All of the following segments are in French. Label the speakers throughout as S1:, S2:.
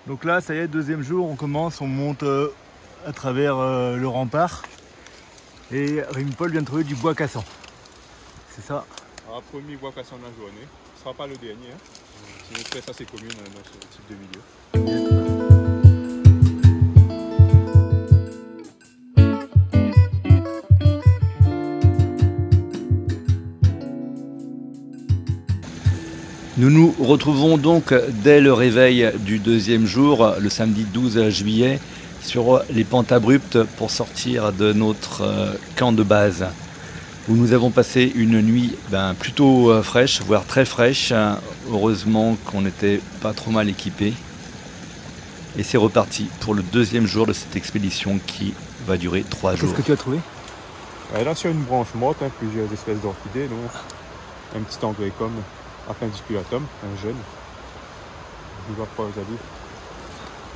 S1: Donc là, ça y est, deuxième jour, on commence, on monte à travers le rempart. Et Rémi Paul vient de trouver du bois cassant. C'est ça.
S2: Alors, premier bois cassant de la journée. Ce ne sera pas le dernier. Hein. C'est une espèce assez commune dans ce type de milieu.
S3: Nous nous retrouvons donc dès le réveil du deuxième jour, le samedi 12 juillet, sur les pentes abruptes pour sortir de notre camp de base, où nous avons passé une nuit plutôt fraîche, voire très fraîche. Heureusement qu'on n'était pas trop mal équipés. Et c'est reparti pour le deuxième jour de cette expédition qui va durer 3 jours.
S1: Qu'est-ce que tu as trouvé?
S2: Là, sur une branche morte, plusieurs espèces d'orchidées, donc un petit angrécum appendiculatum, un jeune. Je vois pas, vous avez.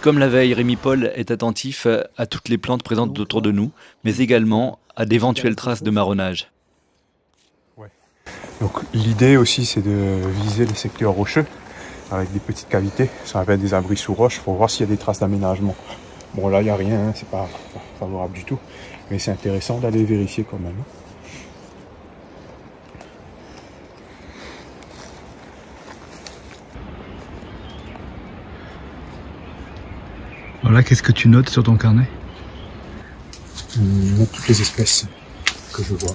S3: Comme la veille, Rémi Paul est attentif à toutes les plantes présentes autour de nous, mais également à d'éventuelles traces de marronnage.
S2: Ouais. Donc l'idée aussi, c'est de viser les secteurs rocheux avec des petites cavités, ça appelle des abris sous roche, pour voir s'il y a des traces d'aménagement. Bon, là, il n'y a rien, hein, c'est pas favorable du tout, mais c'est intéressant d'aller vérifier quand même.
S1: Voilà, qu'est-ce que tu notes sur ton carnet?
S2: Je note toutes les espèces que je vois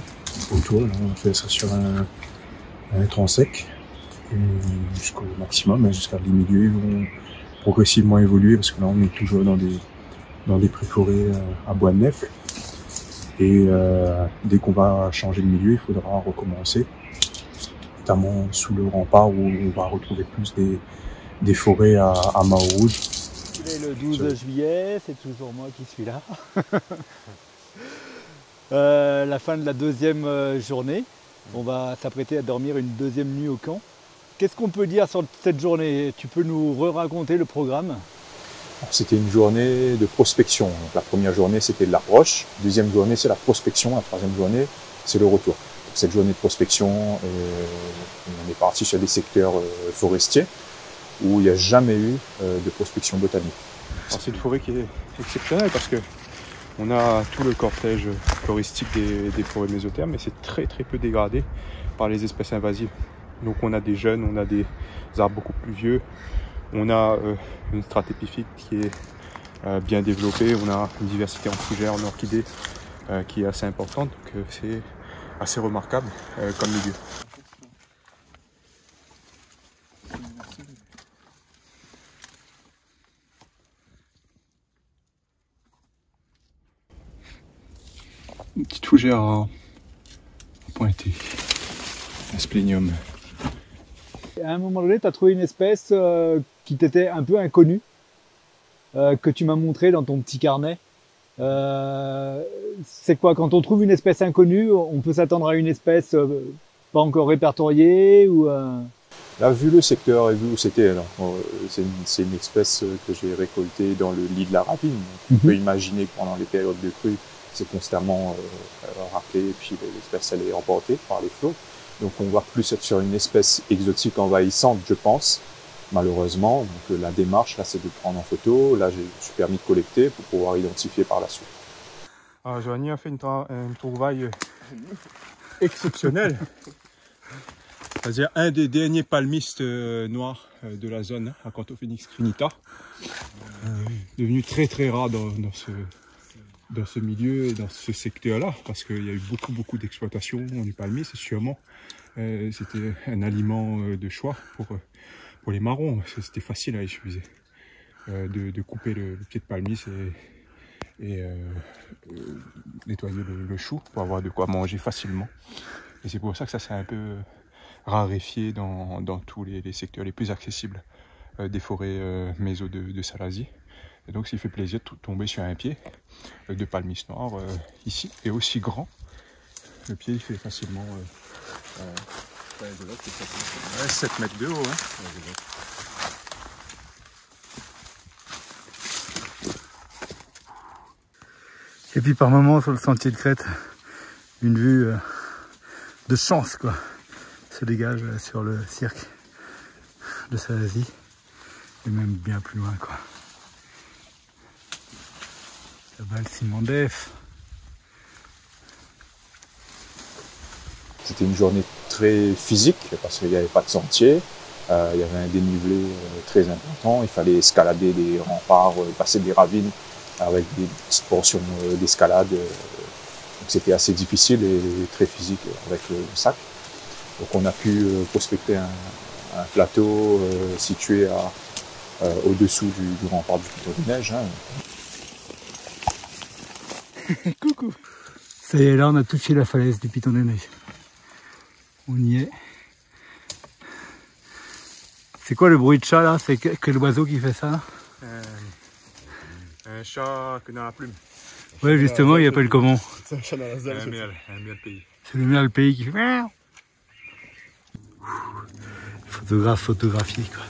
S2: autour. Là, on fait ça sur un tronc sec jusqu'au maximum, jusqu'à les milieux vont progressivement évoluer, parce que là on est toujours dans des pré-forêts à bois de nef, et dès qu'on va changer de milieu, il faudra recommencer, notamment sous le rempart où on va retrouver plus des forêts à mât rouge.
S1: Le 12 juillet, c'est toujours moi qui suis là. La fin de la deuxième journée, on va s'apprêter à dormir une deuxième nuit au camp. Qu'est-ce qu'on peut dire sur cette journée? Tu peux nous raconter le programme?
S2: C'était une journée de prospection. Donc, la première journée, c'était de l'approche. Deuxième journée, c'est la prospection. La troisième journée, c'est le retour. Donc, cette journée de prospection, on est parti sur des secteurs forestiers où il n'y a jamais eu de prospection botanique. C'est une forêt qui est exceptionnelle parce que on a tout le cortège floristique des forêts mésothermes, mais c'est très très peu dégradé par les espèces invasives. Donc on a des jeunes, on a des arbres beaucoup plus vieux, on a une strate épiphyte qui est bien développée, on a une diversité en fougères, en orchidées qui est assez importante, donc c'est assez remarquable comme milieu. Une petite fougère pointée, un splénium.
S1: À un moment donné, tu as trouvé une espèce qui t'était un peu inconnue, que tu m'as montré dans ton petit carnet. C'est quoi, quand on trouve une espèce inconnue, on peut s'attendre à une espèce pas encore répertoriée ou
S2: Là, vu le secteur et vu où c'était, c'est une espèce que j'ai récoltée dans le lit de la ravine. On peut imaginer que pendant les périodes de crue, c'est constamment rappelé, et puis l'espèce elle est emportée par les flots. Donc on va plus être sur une espèce exotique envahissante, je pense, malheureusement. Donc la démarche, là, c'est de prendre en photo. Là, je suis permis de collecter pour pouvoir identifier par la suite. Alors, Joanie a fait une trouvaille exceptionnelle. C'est-à-dire un des derniers palmistes noirs de la zone, Acanthophoenix crinita, devenu très très rare dans ce milieu et dans ce secteur-là, parce qu'il y a eu beaucoup d'exploitation du palmier, c'est sûrement. C'était un aliment de choix pour les marrons, c'était facile à utiliser. De couper le pied de palmier et nettoyer le chou pour avoir de quoi manger facilement. Et c'est pour ça que ça s'est un peu raréfié dans tous les secteurs les plus accessibles des forêts méso de Salazie. Et donc, s'il fait plaisir de tomber sur un pied de palmis noir ici, et aussi grand, le pied il fait facilement 7 mètres de haut.
S1: Et puis par moments sur le sentier de crête, une vue de chance quoi, se dégage sur le cirque de Salazie, et même bien plus loin quoi. Là-bas le Simon Def.
S4: C'était une journée très physique parce qu'il n'y avait pas de sentier, il y avait un dénivelé très important, il fallait escalader des remparts, passer des ravines avec des petites portions d'escalade. Donc c'était assez difficile et très physique avec le sac. Donc on a pu prospecter un plateau situé au-dessous du rempart du Piton des Neiges.
S1: Coucou. Ça y est, là on a touché la falaise du Piton des Neiges. On y est. C'est quoi le bruit de chat là? C'est quel oiseau qui fait ça?
S2: Un chat que dans la plume.
S1: Ouais, justement, il appelle comment?
S2: C'est un chat dans la zone. Un miel pays.
S1: C'est le miel pays qui fait miaou. Photographe photographié quoi.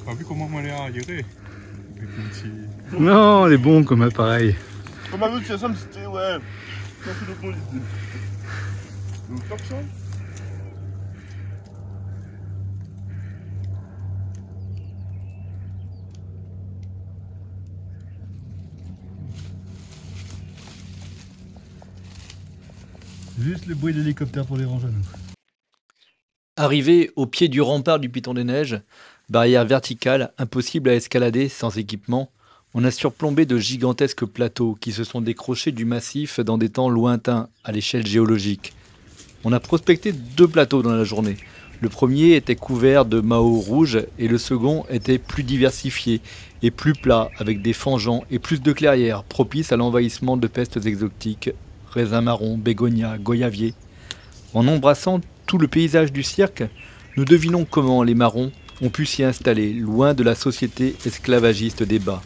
S2: T'as vu comment on est arrivé?
S1: Non, les bons comme appareil.
S5: Comme un autre, ça me c'était ouais. Ça fait de bonnes idées. Donc top ça.
S1: Juste le bruit de l'hélicoptère pour les ranges à nous.
S3: Arrivé au pied du rempart du Piton des Neiges, barrière verticale, impossible à escalader sans équipement, on a surplombé de gigantesques plateaux qui se sont décrochés du massif dans des temps lointains à l'échelle géologique. On a prospecté 2 plateaux dans la journée. Le premier était couvert de maos rouges et le second était plus diversifié et plus plat avec des fangeants et plus de clairières propices à l'envahissement de pestes exotiques, raisins marrons, bégonias, goyaviers. En embrassant tout le paysage du cirque, nous devinons comment les marrons ont pu s'y installer, loin de la société esclavagiste des bas.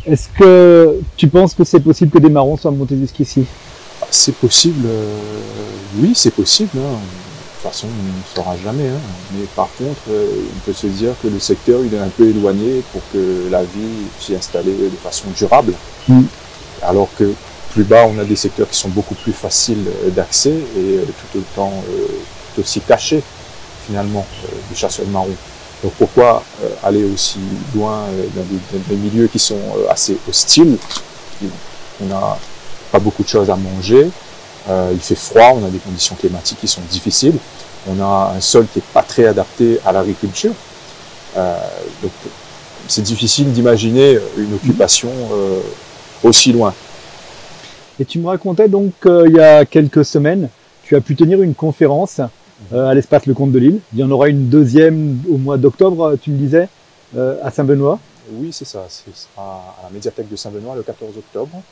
S1: Est-ce que tu penses que c'est possible que des marrons soient montés jusqu'ici?
S4: C'est possible, oui c'est possible. De toute façon on ne saura jamais. Mais par contre, on peut se dire que le secteur il est un peu éloigné pour que la vie s'y installer de façon durable. Alors que plus bas, on a des secteurs qui sont beaucoup plus faciles d'accès et tout aussi cachés finalement des chasseurs de marrons. Donc pourquoi aller aussi loin dans des milieux qui sont assez hostiles? On n'a pas beaucoup de choses à manger, il fait froid, on a des conditions climatiques qui sont difficiles, on a un sol qui n'est pas très adapté à l'agriculture. Donc c'est difficile d'imaginer une occupation aussi loin.
S1: Et tu me racontais donc qu'il y a quelques semaines, tu as pu tenir une conférence à l'espace Le Comte de Lille. Il y en aura une deuxième au mois d'octobre, tu me disais, à Saint-Benoît.
S4: Oui, c'est ça. Ce sera à la médiathèque de Saint-Benoît le 14 octobre.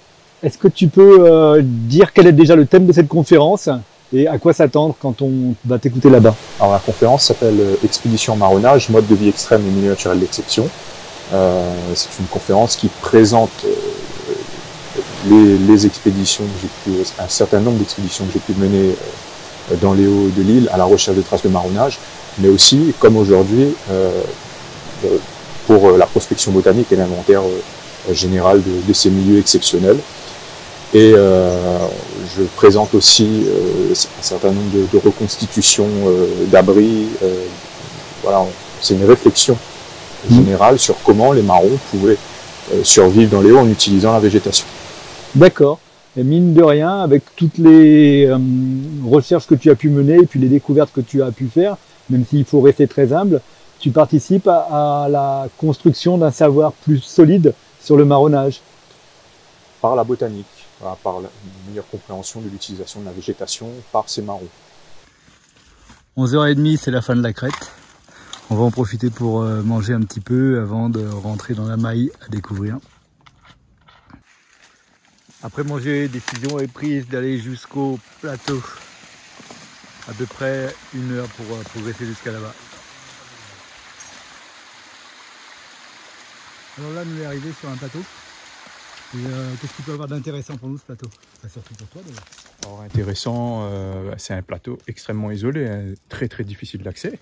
S1: Est-ce que tu peux dire quel est déjà le thème de cette conférence et à quoi s'attendre quand on va t'écouter là-bas?
S4: Alors la conférence s'appelle Expédition marronnage, mode de vie extrême et milieu naturel d'exception. C'est une conférence qui présente les expéditions que un certain nombre d'expéditions que j'ai pu mener dans les Hauts de l'île à la recherche de traces de marronnage, mais aussi, comme aujourd'hui, pour la prospection botanique et l'inventaire général de ces milieux exceptionnels. Et je présente aussi un certain nombre de reconstitutions d'abris. Voilà, c'est une réflexion générale sur comment les marrons pouvaient survivre dans les Hauts en utilisant la végétation.
S1: D'accord. Et mine de rien, avec toutes les recherches que tu as pu mener et puis les découvertes que tu as pu faire, même s'il faut rester très humble, tu participes à la construction d'un savoir plus solide sur le marronnage.
S4: Par la botanique, voilà, par la meilleure compréhension de l'utilisation de la végétation par ces marrons.
S1: 11h30, c'est la fin de la crête. On va en profiter pour manger un petit peu avant de rentrer dans la maille à découvrir. Après manger, décision est prise d'aller jusqu'au plateau. À peu près 1 heure pour progresser jusqu'à là-bas. Alors là, nous sommes arrivés sur un plateau. Qu'est-ce qu'il peut y avoir d'intéressant pour nous ce plateau? Enfin, surtout pour toi d'ailleurs.
S2: Alors intéressant, c'est un plateau extrêmement isolé, hein, très très difficile d'accès.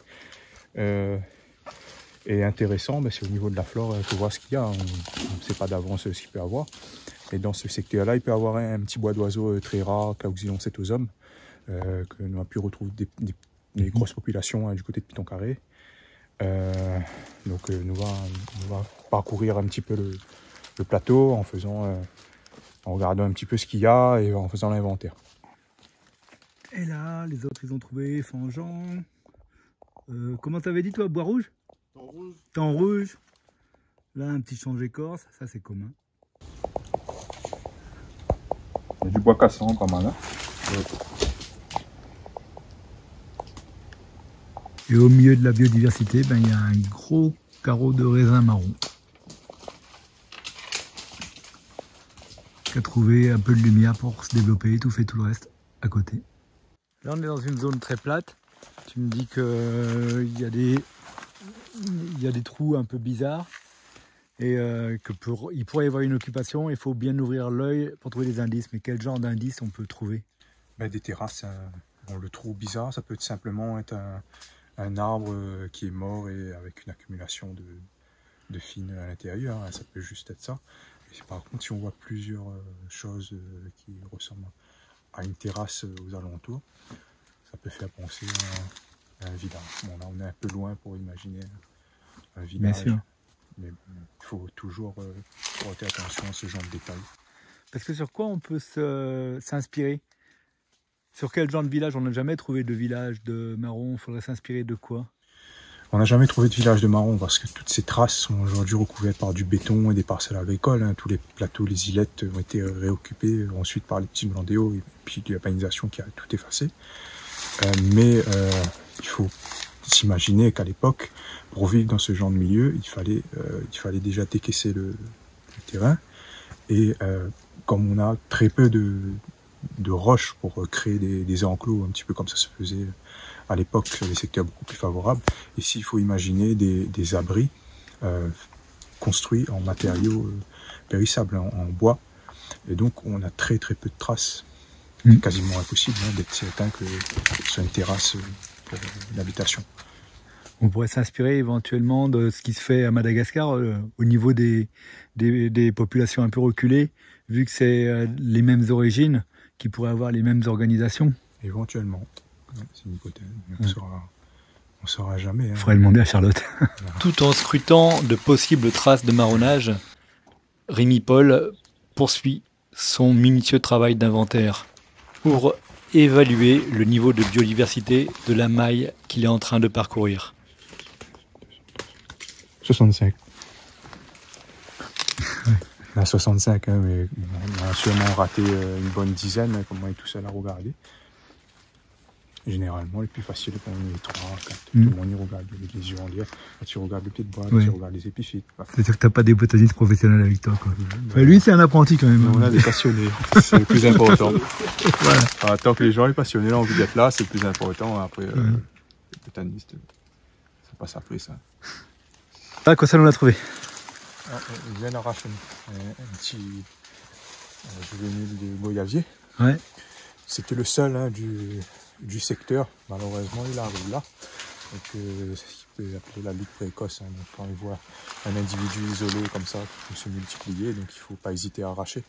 S2: Et intéressant, c'est au niveau de la flore, il faut voir ce qu'il y a. On ne sait pas d'avance ce qu'il peut y avoir. Et dans ce secteur-là, il peut y avoir un petit bois d'oiseaux très rare, Clauxion cétosome, que nous avons pu retrouver des grosses populations du côté de Piton Carré. Donc nous va parcourir un petit peu le plateau en regardant un petit peu ce qu'il y a et en faisant l'inventaire.
S1: Et là, les autres, ils ont trouvé Fangeant. Comment t'avais dit, toi, bois rouge?
S5: En rouge.
S1: Temps rouge. Là, un petit change d'écorce, ça c'est commun.
S2: Il y a du bois cassant pas mal. Hein.
S1: Et au milieu de la biodiversité, ben, il y a un gros carreau de raisin marron. Qui a trouvé un peu de lumière pour se développer, étouffer tout le reste à côté. Là, on est dans une zone très plate. Tu me dis qu'il y a des trous un peu bizarres et il pourrait y avoir une occupation. Il faut bien ouvrir l'œil pour trouver des indices. Mais quel genre d'indices on peut trouver?
S2: Ben, des terrasses. Bon, le trou bizarre, ça peut simplement être un arbre qui est mort et avec une accumulation de fines à l'intérieur. Hein, ça peut juste être ça. Et par contre, si on voit plusieurs choses qui ressemblent à une terrasse aux alentours, ça peut faire penser à un village. Bon, là, on est un peu loin pour imaginer un village.
S1: Bien sûr.
S2: Mais il faut toujours porter attention à ce genre de détails.
S1: Parce que sur quoi on peut s'inspirer? Sur quel genre de village? On n'a jamais trouvé de village de marron. Il faudrait s'inspirer de quoi?
S2: On n'a jamais trouvé de village de marron parce que toutes ces traces sont aujourd'hui recouvertes par du béton et des parcelles agricoles. Hein. Tous les plateaux, les îlettes ont été réoccupés ensuite par les petits glandéos et puis de l'urbanisation qui a tout effacé. Mais il faut s'imaginer qu'à l'époque, pour vivre dans ce genre de milieu, il fallait déjà décaisser le terrain. Et comme on a très peu de roches pour créer des enclos, un petit peu comme ça se faisait à l'époque sur des secteurs beaucoup plus favorables, ici il faut imaginer des abris construits en matériaux périssables, en bois. Et donc on a très peu de traces. C'est quasiment impossible d'être certain que ce soit une terrasse pour l'habitation.
S1: On pourrait s'inspirer éventuellement de ce qui se fait à Madagascar au niveau des populations un peu reculées, vu que c'est les mêmes origines, qui pourraient avoir les mêmes organisations.
S2: Éventuellement, c'est une hypothèse, mais on ne saura jamais. Hein.
S1: Il faudrait demander à Charlotte.
S3: Tout en scrutant de possibles traces de marronnage, Rémi Paul poursuit son minutieux travail d'inventaire pour évaluer le niveau de biodiversité de la maille qu'il est en train de parcourir.
S2: 65. On a 65, hein, mais on a sûrement raté une bonne dizaine, comme on est tout seul à regarder. Généralement, les plus faciles, quand on est 3, 4, tout le monde y regarde les yeux en l'air. Quand tu regardes le pied de bois, quand tu regardes les épiphytes.
S1: C'est sûr que t'as pas des botanistes professionnels avec toi, quoi. Lui, c'est un apprenti quand même.
S2: On a des passionnés, c'est le plus important. Voilà. Enfin, tant que les gens, les passionnés, ont envie d'être là, c'est le plus important. Après, les botanistes, ça passe après ça.
S1: Ah, quoi ça, on l'a trouvé?
S2: Il vient d'arracher un petit juvénile de goyavier.
S1: Ouais.
S2: C'était le seul du secteur. Malheureusement, il arrive là. Donc, il peut appeler la lutte précoce. Hein. Donc, quand il voit un individu isolé comme ça qui peut se multiplier, donc il ne faut pas hésiter à arracher.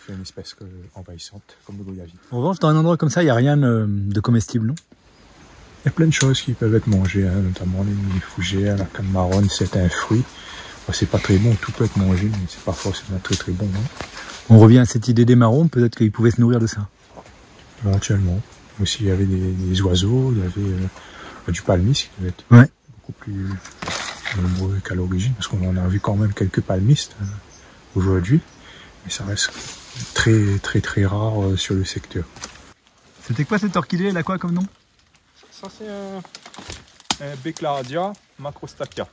S2: C'est une espèce envahissante, comme le goyavier.
S1: En revanche, dans un endroit comme ça, il n'y a rien de comestible, non?
S2: Il y a plein de choses qui peuvent être mangées, hein, notamment les fougères, la canne marronne, certains fruits. Enfin, c'est pas très bon, tout peut être mangé, mais c'est pas forcément très bon. Hein.
S1: On revient à cette idée des marrons, peut-être qu'ils pouvaient se nourrir de ça.
S2: Éventuellement. Aussi, il y avait des oiseaux, il y avait du palmis, qui devait être beaucoup plus nombreux qu'à l'origine, parce qu'on en a vu quand même quelques palmistes aujourd'hui, mais ça reste très rare sur le secteur.
S1: C'était quoi cette orchidée? Elle a quoi comme nom?
S2: Ça, c'est un Beclaria macrostatia.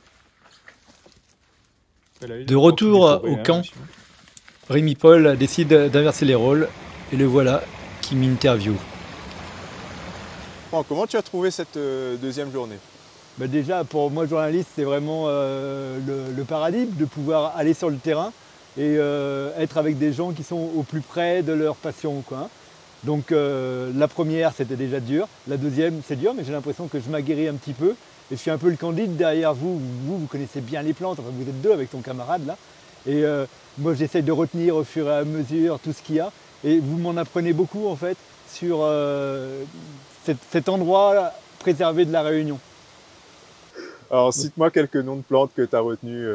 S3: De retour au camp, Rémi Paul décide d'inverser les rôles et le voilà qui m'interviewe.
S4: Bon, comment tu as trouvé cette deuxième journée?
S1: Bah déjà, pour moi, journaliste, c'est vraiment le paradis de pouvoir aller sur le terrain et être avec des gens qui sont au plus près de leur passion, quoi. Donc la première, c'était déjà dur. La deuxième, c'est dur, mais j'ai l'impression que je m'aguerris un petit peu. Et je suis un peu le candide derrière vous. Vous connaissez bien les plantes, enfin, vous êtes deux avec ton camarade là. Et moi, j'essaie de retenir au fur et à mesure tout ce qu'il y a. Et vous m'en apprenez beaucoup en fait sur cet endroit préservé de la Réunion.
S4: Alors, cite-moi quelques noms de plantes que tu as retenues.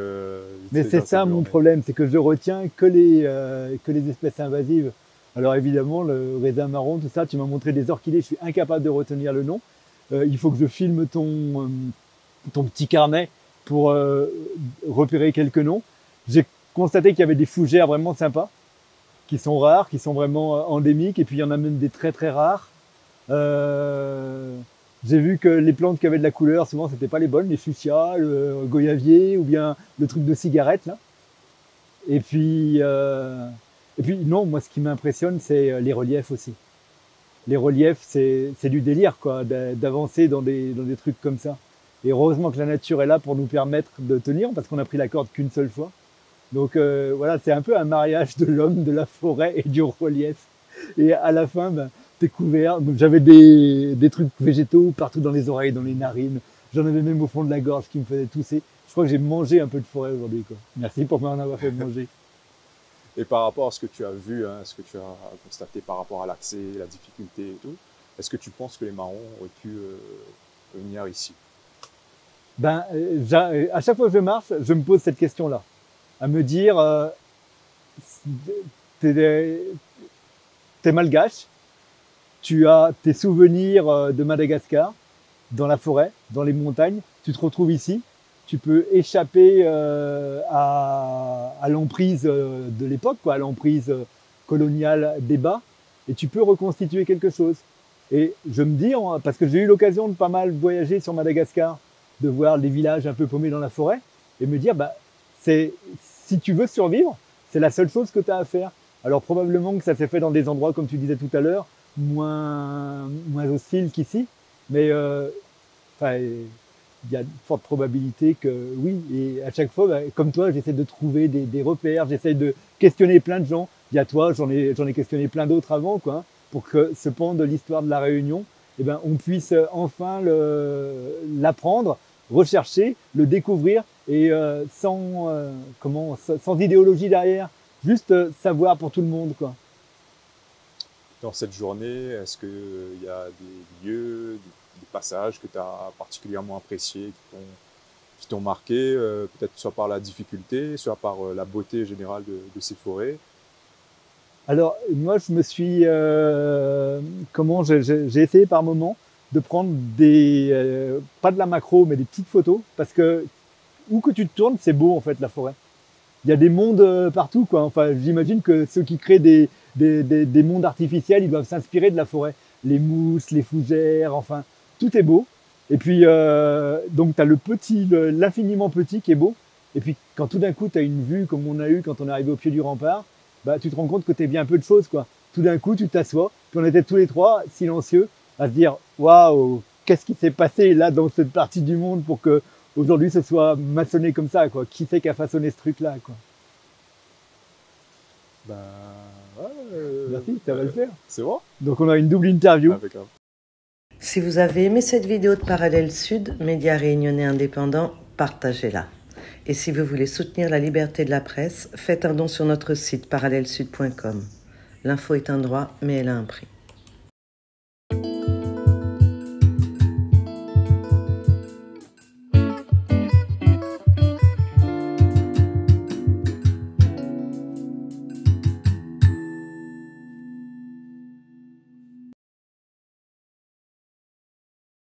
S1: Mais c'est ça mon problème, c'est que je retiens que les espèces invasives. Alors évidemment, le raisin marron, tout ça, tu m'as montré des orchidées, je suis incapable de retenir le nom. Il faut que je filme ton petit carnet pour repérer quelques noms. J'ai constaté qu'il y avait des fougères vraiment sympas, qui sont rares, qui sont vraiment endémiques, et puis il y en a même des très très rares. J'ai vu que les plantes qui avaient de la couleur, souvent c'était pas les bonnes, les fuchsias, le goyavier, ou bien le truc de cigarette là. Et puis non, moi ce qui m'impressionne, c'est les reliefs aussi. Les reliefs, c'est du délire quoi, d'avancer dans des trucs comme ça. Et heureusement que la nature est là pour nous permettre de tenir, parce qu'on a pris la corde qu'une seule fois. Donc voilà, c'est un peu un mariage de l'homme, de la forêt et du relief. Et à la fin, ben, t'es couvert. Donc j'avais des trucs végétaux partout dans les oreilles, dans les narines. J'en avais même au fond de la gorge qui me faisait tousser. Je crois que j'ai mangé un peu de forêt aujourd'hui, quoi. Merci pour m'en avoir fait manger.
S4: Et par rapport à ce que tu as vu, hein, ce que tu as constaté par rapport à l'accès, la difficulté et tout, est-ce que tu penses que les marrons auraient pu venir ici?
S1: Ben, à chaque fois que je marche, je me pose cette question-là. À me dire, t'es malgache, tu as tes souvenirs de Madagascar, dans la forêt, dans les montagnes, tu te retrouves ici, tu peux échapper à l'emprise de l'époque, quoi, à l'emprise coloniale des bas, et tu peux reconstituer quelque chose. Et je me dis, parce que j'ai eu l'occasion de pas mal voyager sur Madagascar, de voir les villages un peu paumés dans la forêt, et me dire, bah, si tu veux survivre, c'est la seule chose que tu as à faire. Alors probablement que ça s'est fait dans des endroits, comme tu disais tout à l'heure, moins hostiles qu'ici, mais il y a de fortes probabilités que oui. Et à chaque fois, bah, comme toi, j'essaie de trouver des repères, j'essaie de questionner plein de gens. Il y a toi, j'en ai questionné plein d'autres avant, quoi, pour que ce pan de l'histoire de la Réunion, eh ben, on puisse enfin l'apprendre, rechercher, le découvrir, et sans idéologie derrière, juste savoir pour tout le monde, quoi.
S4: Dans cette journée, est-ce qu'il y a des lieux, des passages que tu as particulièrement appréciés, qui t'ont marqué, peut-être soit par la difficulté, soit par la beauté générale de ces forêts?
S1: Alors moi je me suis j'ai essayé par moment de prendre pas de la macro mais des petites photos, parce que où que tu te tournes, c'est beau en fait la forêt. Il y a des mondes partout, quoi. Enfin, j'imagine que ceux qui créent des mondes artificiels, ils doivent s'inspirer de la forêt. Les mousses, les fougères, enfin, tout est beau. Et puis, donc, tu as l'infiniment petit qui est beau. Et puis, quand tout d'un coup, tu as une vue comme on a eu quand on est arrivé au pied du rempart, bah, tu te rends compte que tu es bien peu de choses, quoi. Tout d'un coup, tu t'assois. Puis on était tous les trois silencieux à se dire, waouh, qu'est-ce qui s'est passé là dans cette partie du monde pour que aujourd'hui ce soit maçonné comme ça, quoi. Qui c'est qui a façonné ce truc-là, quoi.
S4: Ben,
S1: merci, ça va le faire.
S4: C'est bon.
S1: Donc on a une double interview.
S4: Impeccable.
S6: Si vous avez aimé cette vidéo de Parallèle Sud, média réunionnais indépendant, partagez-la. Et si vous voulez soutenir la liberté de la presse, faites un don sur notre site parallèlesud.com. L'info est un droit, mais elle a un prix.